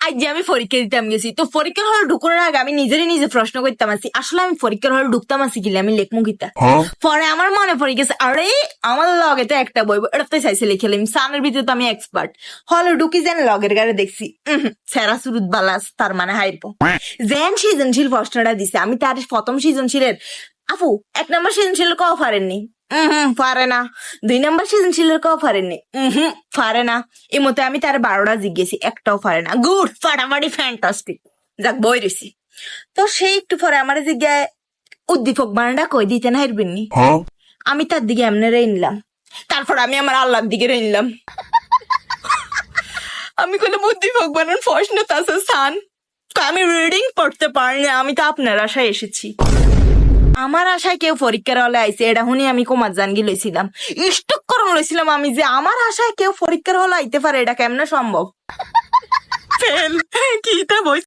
আজ যে আমি পরীক্ষা দিতাম গেছি, তো পরীক্ষার হলে ঢুকানোর আগে আমি নিজেরই নিজে প্রশ্ন করতাম আছি, আসলে আমি পরীক্ষার হলে ঢুকতাম আছি কিলে আমি লেখমু গীতা। পরে আমার মনে পড়ে গেছে, আরে আমার লগে তো একটা বই, এটা তো চাইছে লিখে লিম, সানের ভিতরে তো আমি এক্সপার্ট। হলে ঢুকি যেন লগের গাড়ি দেখছি সেরা সুরুত বালাস, তার মানে হাইরবো। যেন সৃজনশীল প্রশ্নটা দিছে, আমি তার প্রথম সৃজনশীলের আপু 1 নম্বর সৃজনশীলের কও পারেননি, পারে না। 2 নম্বর সৃজনশীলের কও পারেননি, পারে না। এই মতে আমি তার 12টা জিজ্ঞেসি, একটাও পারে না। গুড, ফাটাফাটি, ফ্যান্টাস্টিক। যাক, বই রয়েছি। তো সেই একটু পরে আমার জিজ্ঞায় উদ্দীপক বানানটা কই দিতে না হারবেননি। আমি তার দিকে এমনি রে নিলাম, তারপর আমি আমার আল্লাহর দিকে রে নিলাম। আমি কইলাম উদ্দীপক বানান প্রশ্ন তাছে সান, আমি রিডিং পড়তে পারিনি, আমি তো আপনার আশায় এসেছি। আমার আশায় কেউ পরীক্ষার হলে আইছে, এটা শুনি আমি কুমার জানগি লইছিলাম, স্টক করণ লইছিলাম আমি, যে আমার আশায় কেউ পরীক্ষার হলে আইতে পারে, এটা কেমনে সম্ভব। ফেল কি তা বই